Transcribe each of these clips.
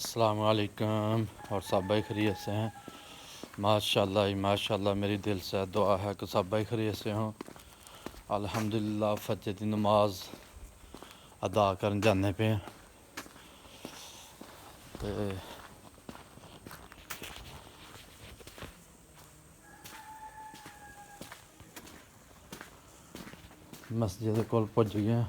السلام علیکم، اور سب بھائی خیریت سے ہیں؟ ماشاءاللہ میری دل سے دعا ہے کہ سب بھائی خیریت سے ہوں۔ الحمدللہ فجر دی نماز ادا کرن جانے پہ تے مسجد کول پہنچ گئے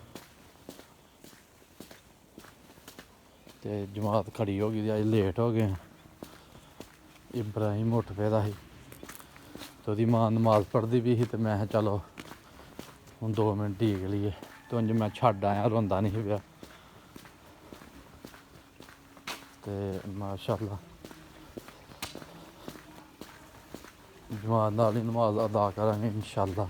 تے جماعت کھڑی ہو گئی، اج لیٹ ہو گئے۔ ابراہیم اٹھ پیا سی تو دی ماں نماز پڑھتی بھی سی، تو میں چلو ہوں 2 منٹ ٹھیک لیے، تو انج میں چھڈ آیا، روندا نہیں پیا تے ماشاءاللہ جماعت نال ہی نماز ادا کریں گے انشاءاللہ۔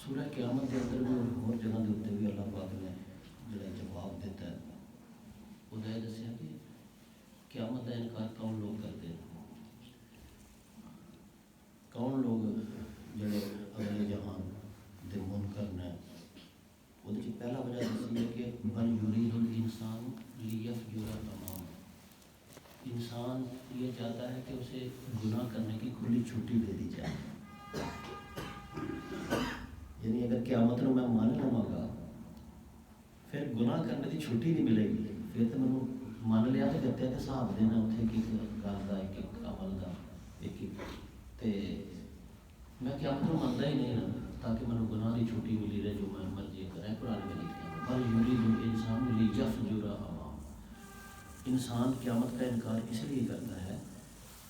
سورہ قیامت کے اندر بھی اور جگہ کے اتنے بھی اللہ پاک نے جڑا جواب دیتا ہے، وہ یہ دسیا کہ قیامت کا انکار کون لوگ کرتے ہیں، کون لوگ جڑے اگلے جہان دے منکر نے۔ وہ پہلا وجہ دسی ہے کہ بل یرید الانسان لیفجر امامہ، انسان یہ چاہتا ہے کہ اسے گناہ کرنے کی کھلی چھٹی دے دی جائے، یعنی اگر قیامت میں مان لواں گا پھر گناہ کرنے کی چھٹی نہیں ملے گی، پھر تو میں مان لیا تو گتے کے حساب دینا اتنے کی گل کا ایک عمل کا ایک تے میں قیامت میں منتا ہی نہیں نا، تاکہ میں گناہ کی چھٹی ملی رہے جو میں مرضی کریں۔ قرآن میں لکھا بل یرید الانسان لیفجر امامہ، انسان قیامت کا انکار اس لیے کرتا ہے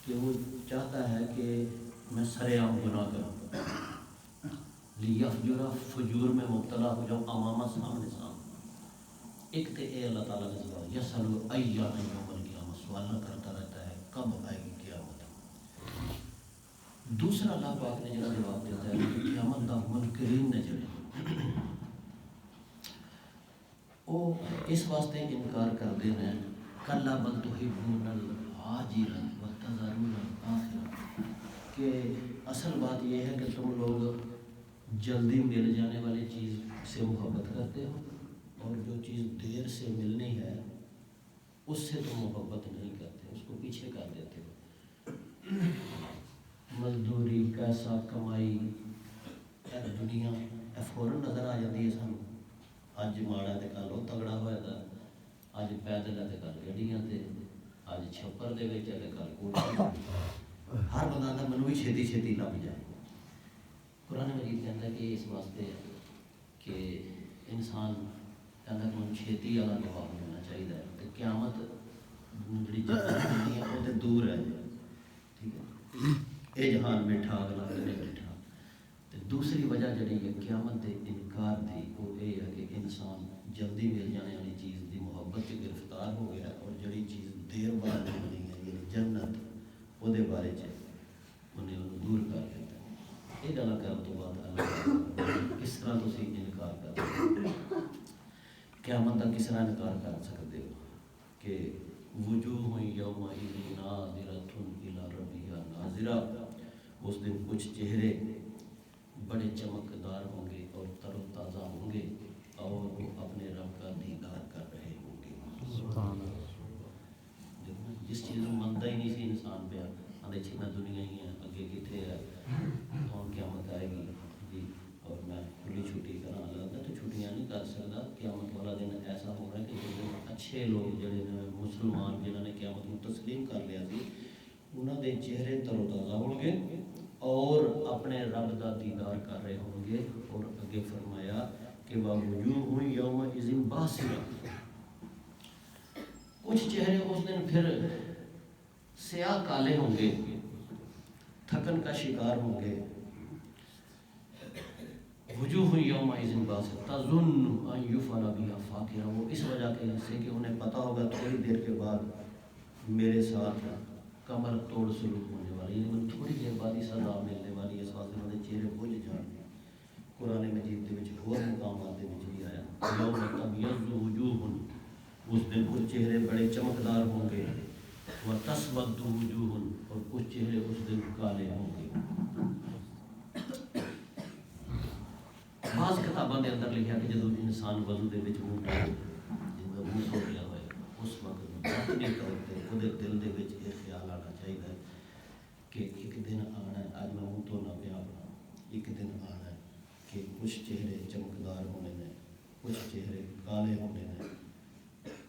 کہ وہ چاہتا ہے کہ میں سر عام گناہ کروں، لیفجر فجور میں مبتلا ہو جاؤں، امامہ سامنے سامنے۔ ایک تے اے اللہ تعالیٰ نے سوال یسأل ایان یوم القیامہ، سوال کرتا رہتا ہے کب آئے گی قیامت۔ دوسرا اللہ پاک نے جڑا جواب دیتا ہے کہ قیامت دا منکرین نے جڑے وہ اس واسطے انکار کرتے ہیں کلا بل تحبون العاجلہ وتذرون الآخرہ، کہ اصل بات یہ ہے کہ تم لوگ جلدی مل جانے والی چیز سے محبت کرتے ہو، اور جو چیز دیر سے ملنی ہے اس سے تم محبت نہیں کرتے، اس کو پیچھے کر دیتے ہو۔ مزدوری پیسہ کمائی دنیا فوراً نظر آ جاتی ہے سانو، اج ماڑا تے کل وہ تگڑا ہوا تھا، اج پیدل ہے تے کل گڈیاں تے، اج چھپر دے وچ تے کل کوٹھی، ہر بندہ دا منو بھی چھتی چھتی لب جائے۔ قرآن مجید کہتا ہے کہ اس واسطے کہ انسان کہتا ہے کہ من چھیتی والا جواب ملنا چاہیے، کہ قیامت جڑی جہان ہے وہ تے دور ہے، ٹھیک ہے، اے جہان بیٹھا اگلا نہیں بیٹھا۔ دوسری وجہ جڑی ہے قیامت دے انکار دی وہ یہ ہے کہ انسان جلدی مل جانے والی چیز دی محبت سے گرفتار ہو گیا، اور جڑی چیز دیر بعد ملنی ہے یعنی جنت وہ دے بارے چ طرح انکار کر سکتے ہو کہ وجوہ یومئذ ناظرۃ الی ربها ناظرہ، اس دن کچھ چہرے بڑے چمکدار ہوں گے اور تر و تازہ ہوں گے اور وہ اپنے رب کا دیدار کر رہے ہوں گے۔ سبحان اللہ۔ جس چیز کو منتا ہی نہیں سی انسان پہ آدھے چھنا دنیا ہی ہے، اگے کتنے ہے، کون قیامت آئے گی جی، اور میں کھلی چھٹی کرا لگتا تو چھٹیاں نہیں کر سکتا۔ قیامت والا دن ایسا ہو رہا ہے کہ جس دن اچھے لوگ جڑے مسلمان جنہوں نے قیامت کو تسلیم کر لیا سی، انہوں دے چہرے تر و تازہ ہوں گے اور اپنے رب کا دیدار کر رہے ہوں گے۔ اور اگے فرمایا کہ وَوُجُوهٌ يَوْمَئِذٍ بَاسِرَةٌ، کچھ چہرے اس دن پھر سیاہ کالے ہوں گے، تھکن کا شکار ہوں گے۔ وجوہ یومئذ باسرۃ تظن ان یفعل بها فاقرہ، وہ اس وجہ سے کہ انہیں پتہ ہوگا تھوڑی دیر کے بعد میرے ساتھ کمر توڑ سلوک ہونے والی، یعنی مجھے تھوڑی دیر بعد ہی سزا ملنے والی ہے، اس واسطے انہوں نے چہرے بھول جان۔ قرآن مجید کے وچ اور مقامات کے وچ بھی آیا یوم تبیض وجوہ، اس دن کچھ چہرے بڑے چمکدار ہوں گے، وتسود وجوہ، اور کچھ چہرے اس دن کالے ہوں گے۔ بعض کتابوں کے اندر لکھا کہ جب انسان وضو دے وچ منہ ڈالے، جن میں منہ دھو لیا ہوئے، اس وقت ذاتی طور پہ خود دل دے وچ یہ خیال آنا چاہیے کہ ایک دن آنا ہے، آج میں منہ دھونا پیا اپنا، ایک دن آنا ہے کہ کچھ چہرے چمکدار ہونے نے، کچھ چہرے کالے ہونے نے،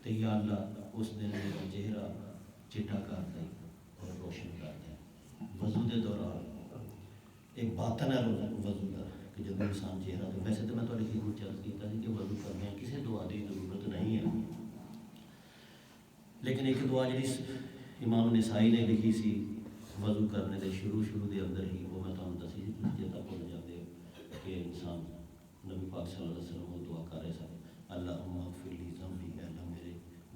تو یا اللہ اس دن میرا چہرہ چٹا کر دے اور روشن کر دے۔ وضو دے دوران ایک باطن ہے وضو کا کہ جب انسان چہرہ دے، ویسے تو میں تھوڑی خدمت چرچ کیتا کہ وضو کرنے کسی دعا کی ضرورت نہیں ہے، لیکن ایک دعا جی امام نسائی نے لکھی سی وضو کرنے دے شروع دے اندر ہی، وہ میں تمہیں دسی جیتا بھول جاتے ہو کہ انسان نبی پاک صلی اللہ علیہ وسلم وہ دعا کر رہے سن، اللہم اغفر لی ذنبی، اے اللہ میرے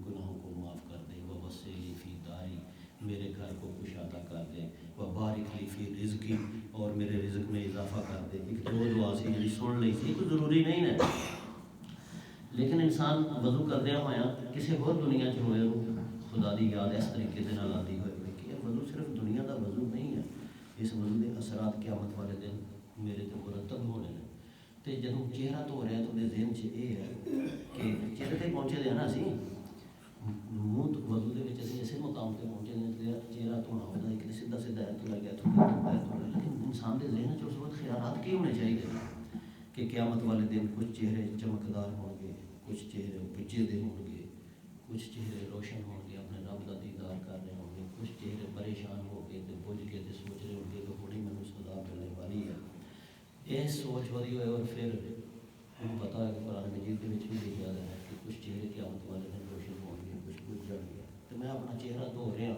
گناہوں کو معاف کر دے، ووسع لی فی داری، میرے گھر کو کشادہ کر دے، وبارک لی فی رزقی، اور میرے رزق میں اضافہ کر دے۔ ایک دو دعا سی جی سن لی سی، کوئی ضروری نہیں ہے، لیکن انسان وضو کردیا ہوا کسی اور دنیا چ ہوئے خدا دی یاد اس طریقے سے نال آتی ہوئے کہ یہ وضو صرف دنیا کا وضو نہیں ہے، اس وضو کے اثرات قیامت والے دن میرے تے مرتب ہونے ہیں۔ تو جب چہرہ دھو رہے ہیں تو میرے ذہن چ یہ ہے کہ چہرے تے پہنچے دے نا اسی منہ وضو دے وچ اسی اسے مقام تے پہنچے دے، چہرہ دھونا ہوتا ہے کہ سیدھا سیدھا ہے تو لگ گیا تو لیکن انسان کے ذہن چ اس وقت خیالات کی ہونے چاہیے کہ قیامت والے دن کچھ چہرے چمکدار ہوں گے، کچھ چہرے بجے دے ہوں گے، کچھ چہرے روشن ہوں گے، اپنے رب کا دیدار کر رہے ہوں گے، کچھ چہرے پریشان ہو کے بجھ کے سوچ رہے ہوں گے کہ ہونے میں سزا ملنے والی ہے۔ یہ سوچ والی ہوئے اور پھر ہمیں پتا ہے کہ قرآن مجید کے بھی لکھا ہے کہ کچھ چہرے قیامت والے دن روشن ہوں گے، کچھ بجھ جان گے۔ تو میں اپنا چہرہ دھو رہا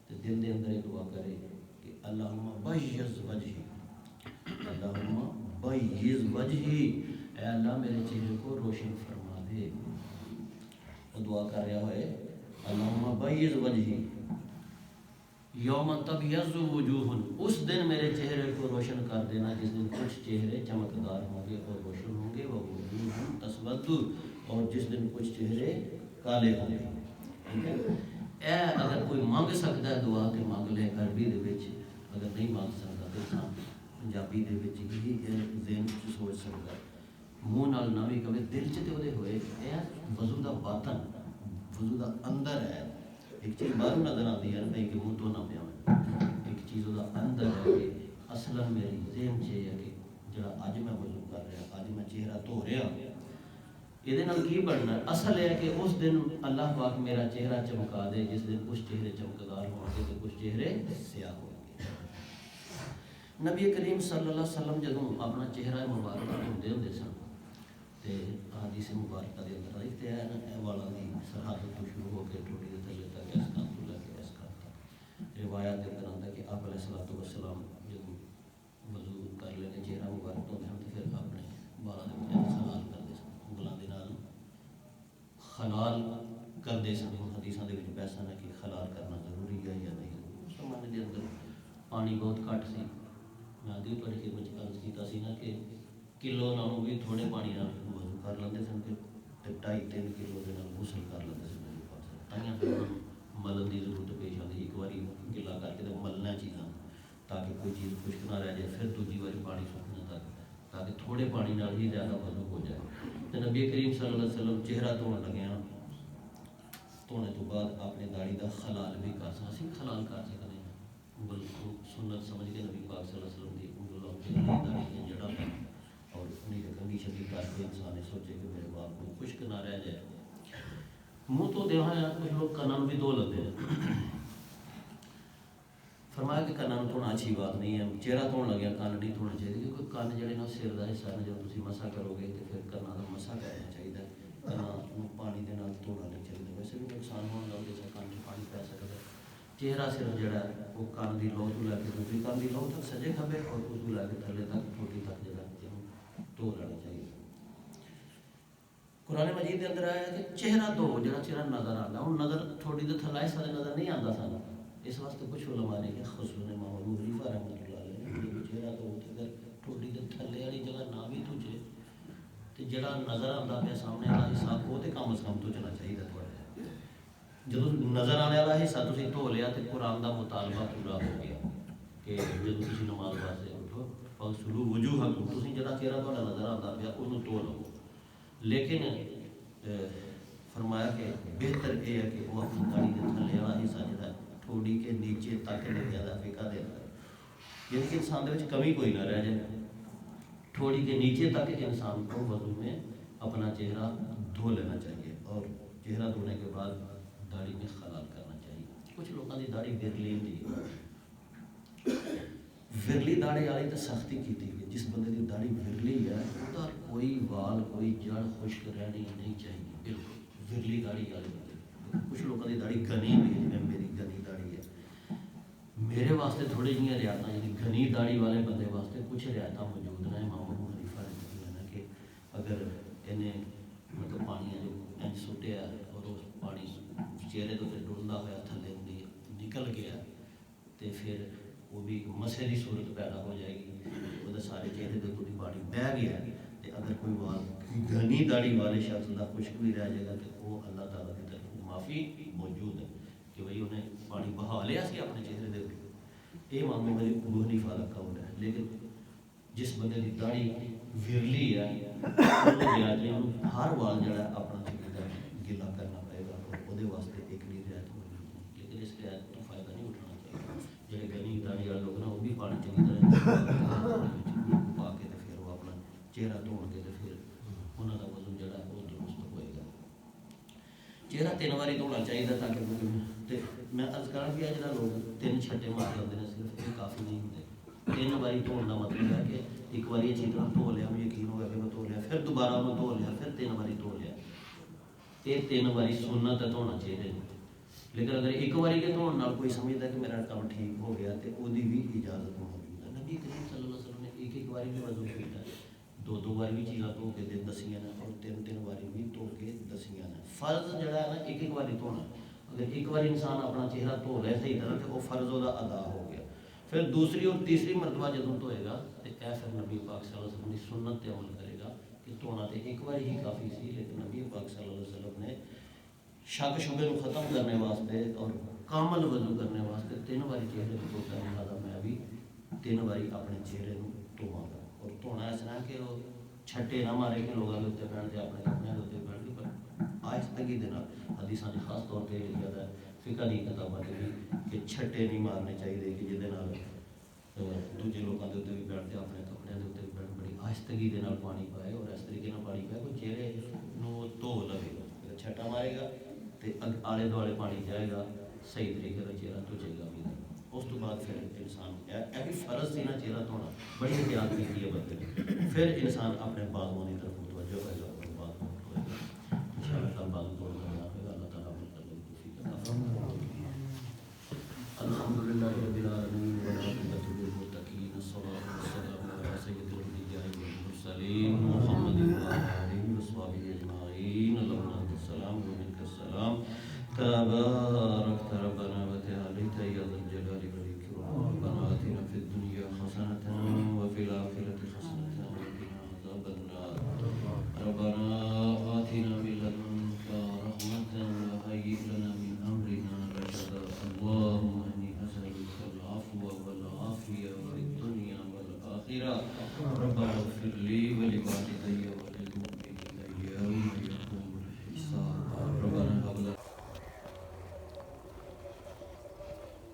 تو دل دے اندر یہ دعا کرے کہ اللہم بیض وجہی، اللہم بیض وجہی، اے اللہ میرے چہرے کو روشن فرما دے۔ وہ دعا کر رہا ہے اللہم بیض وجہی یوم تبیض وجوہ، اس دن میرے چہرے کو روشن کر دینا جس دن کچھ چہرے چمکدار ہوں گے اور روشن ہوں گے، ووجوہ تسود، اور جس دن کچھ چہرے کالے ہوں گے۔ اے اگر کوئی مانگ سکتا ہے دعا کہ مانگ لے عربی دے وچ، اگر نہیں مانگ سکتا تو انسان پنجابی دے وچ ہی ذہن چ سوچ سکتا ہے، منہ نال نہ بھی کبھی دل چ تے ہوئے اے وضو دا باطن، وضو دا اندر ہے، ایک چیز باہر نظر آتی ہے نہیں کہ منہ دھونا پیا میں، ایک چیز وہ اندر ہے کہ اصلا میری ذہن چ ہے کہ جڑا اج میں وضو کر رہا، اج میں چہرہ دھو رہا، یہ کی بننا اصل ہے کہ اس دن اللہ پاک میرا چہرہ چمکا دے جس دن کچھ چہرے چمکدار ہوں گے تو کچھ چہرے سیاہ ہوں گے۔ نبی کریم صلی اللہ علیہ وسلم جدوں اپنا چہرہ مبارک دھوندے ہوندے سن تے حدیث مبارکہ دے اندر لکھتے ہیں والا دی سرحد تو شروع ہو کے ٹوٹی دے تلے تک اس کا تو لے کے اس کا تک روایات دے اندر آتا ہے کہ آپ علیہ الصلوۃ والسلام جدوں وضو کر لینے چہرہ مبارک دھوندے ہن تے پھر اپنے بالاں دے وچ خلال کردے سن، انگلاں دے نال خلال کردے سن۔ حدیثاں دے وچ بحث ہے کہ خلال کرنا ضروری ہے یا نہیں، اس زمانے دے اندر پانی بہت گھٹ سی، میں آدھی تھوڑی خدمت عرض کیتا سی نا کہ کلو نالوں بھی تھوڑے پانی نال وضو کر لیندے سن کہ تو 2.5-3 کلو کے غسل کر لیتے سے نبی پاک تائیاں پھر انہوں ملن کی ضرورت پیش آتی ایک بار گلا کر کے ملنا چیزاں تاکہ کوئی چیز خشک نہ رہ جائے پھر دوسری باری پانی سکھنا تاکہ تھوڑے پانی نال ہی زیادہ وضو ہو جائے. تو نبی کریم صلی اللہ علیہ وسلم چہرہ دھونے لگے ہیں دھونے تو بعد اپنی داڑھی کا خلال بھی کر سکتے اسی خلال کر سکتے ہیں بالکل سنت سمجھ کے نبی پاک صلی اللہ علیہ وسلم کی انگلوں داڑھی کی جڑا ہے اور انہیں کنگھی شدید کر کے انسان نے سوچے کہ میرے باپ کو خشک نہ رہ جائے. منہ تو دیکھا ہے کچھ لوگ کنن بھی دھو لیتے ہیں. فرمایا کہ کنن دھونا اچھی بات نہیں ہے. چہرہ دھونے لگیا کن نہیں دھونا چاہیے کیونکہ کن جڑے نا سر کا حصہ نے جب تم مسا کرو گے تو پھر کنن کا مسا کرنا چاہیے. کنن پانی کے نال دھونا نہیں چاہیے ویسے بھی نقصان ہونے لگ جیسے کن پانی پی سکتا ہے. چہرہ صرف جڑا ہے وہ کن کی لو تو لے کے دوسری کن کی لو تک سجے کھبے اور اس کو لے کے تھلے تک ٹوٹی تک جگہ دھو لینا چاہیے. قرآن مجید کے اندر آیا کہ چہرہ دو جڑا چہرہ نظر آتا وہ نظر تھوڑی تو تھلائے سارے نظر نہیں آتا سارا. اس واسطے کچھ علماء نے کہ خصوصاً امام ابو حنیفہ رحمۃ اللہ علیہ چہرہ تو اگر تھوڑی تو تھلے والی جگہ نہ بھی تجھے تو جڑا نظر آتا پہ سامنے والا حصہ وہ تو کم از کم تجھنا چاہیے تھوڑا. جب نظر آنے والا حصہ تھی دھو لیا تو قرآن کا مطالبہ پورا ہو گیا کہ جب تھی نماز واسطے اٹھو فغسلوا وجوہکم تھی جڑا چہرہ تھوڑا نظر آتا پیا انہوں دھو لو. لیکن فرمایا کہ بہتر یہ ہے کہ وہ اپنی داڑھی کے تھلے والا حصہ جڑا ٹھوڑی کے نیچے تک زیادہ فقہ دینا ہے یعنی کہ انسان دے کمی کوئی نہ رہ جائے. ٹھوڑی کے نیچے تک انسان کو وضو میں اپنا چہرہ دھو لینا چاہیے اور چہرہ دھونے کے بعد داڑھی میں خلال کرنا چاہیے. کچھ لوگوں کی داڑھی ورلی ہوتی ورلی داڑھی والی تو سختی کی تھی کہ جس بندے کی داڑھی ورلی ہے وہ کوئی وال کوئی جڑ خشک رہنی نہیں چاہیے بالکل ورلی داڑھی والی بندے. کچھ لوگوں کی داڑھی گنی ہوئی ہے میری گنی داڑھی ہے میرے واسطے تھوڑی جہاں رعایتیں یعنی گھنی داڑھی والے بندے واسطے کچھ رعایتیں موجود ہیں. امام ابو حنیفہ نے کہ اگر انہیں مطلب پانی جو انج سٹیا اور اس پانی چہرے تو ڈلدا ہوا تھلے نکل گیا تو پھر وہ بھی مسے کی صورت پیدا ہو جائے گی وہ سارے چہرے کے تو پانی بہ گیا تو اگر کوئی وال گھنی داڑھی والے شخص کا خشک بھی رہ جائے گا تو وہ اللہ تعالیٰ کی طرف معافی موجود ہے کہ بھائی انہیں پانی بہا لیا سی اپنے چہرے دے یہ امام ابو حنیفہ کا قول ہے. لیکن جس بندے کی داڑھی ورلی ہے ہر وال جڑا اپنا گلا کرنا پڑے گا اور وہ واسطے ایک بھی رعایت موجود ہے. لیکن اس رعایت تو فائدہ نہیں اٹھانا چاہیے. جڑے گھنی داڑھی والے لوگ نا وہ بھی پانی چنگی طرح پا کے پھر وہ اپنا چہرہ دھو کے پھر انہوں کا وضو جڑا ہے وہ درست ہوئے گا. چہرہ 3 بار دھونا چاہیے تاکہ میں عرض کر کہ جہاں لوگ 3 چھٹے مار لیتے ہیں صرف یہ کافی نہیں ہوتے. 3 بار دھونے کا مطلب ہے کہ ایک بار اچھی طرح دھو لیا مجھے یقین ہو گیا کہ میں دھو لیا پھر دوبارہ میں دھو لیا پھر 3 بار دھو لیا. یہ 3 بار سنت ہے دھونا چاہیے. لیکن اگر ایک بار کے دھونے کوئی سمجھتا ہے کہ میرا کام ٹھیک ہو گیا تو وہ بھی اجازت موجود ہے. نبی کریم صلی اللہ علیہ وسلم نے ایک بار بھی وضو کیا ہے 2 بار بھی چیزاں دھو کے دسیاں نے اور 3 بار بھی دھو کے دسیاں نے. فرض جڑا ہے نا ایک بار دھونا. اگر ایک بار انسان اپنا چہرہ دھو لے صحیح طرح تو وہ فرض وہ ادا ہو گیا. پھر دوسری اور تیسری مرتبہ جدوں دھوئے گا تو اے پھر نبی پاک صلی اللہ علیہ وسلم کی سنت پہ عمل کرے گا کہ دھونا تو ایک بار ہی کافی سی. لیکن نبی پاک صلی اللہ علیہ وسلم نے شک شبے کو ختم کرنے واسطے اور کامل وضو کرنے واسطے 3 بار چہرے کو دھوتا ہے. لہٰذا میں بھی 3 بار اپنے چہرے کو دھواں گا. اور دھونا اس طرح کہ وہ چھٹے نہ مارے کہ لوگوں کے اتنے پہنتے اپنے کپڑے کے اتنے پہن کے پر آہستگی دے حدیثاں نے خاص طور پہ لکھا ہے فقہ دی کتابوں سے بھی کہ چھٹے نہیں مارنے چاہیے کہ جہد دوجے لوگوں کے اتنے بھی بیٹھتے اپنے کپڑے کے اتنے بھی بیٹھ بڑی آہستگی دے پانی پائے اور اس طریقے پانی پائے کوئی چہرے نو دھو لگے گا. اگر چھٹا مارے گا تو آلے دوالے پانی جائے گا صحیح طریقے کا چہرہ دھوے گا بھی. اس تو بعد پھر انسان یہ بھی فرض سی نا چہرہ دھونا بڑی احتیاط کی ہے بندے نے. پھر انسان اپنے بازوؤں کی طرف متوجہ ہوئے گا اپنے بازو دھوئے گا. ان شاء اللہ بازو دھونے کا ہوئے گا. اللہ تعالیٰ اپنے قدر توفیق عطا فرمائے. الحمدللہ رب العالمین والعاقبۃ للمتقین الصلاۃ والسلام علی سید الانبیاء والمرسلین محمد وعلی آلہ وصحبہ اجمعین. اللہم انت السلام و منک السلام تبارکت ربنا وتعالیت یا ذا الجلال والاکرام. ربنا آتنا فی الدنیا حسنۃ وفی الآخرۃ حسنۃ وقنا عذاب النار. ربنا آتنا من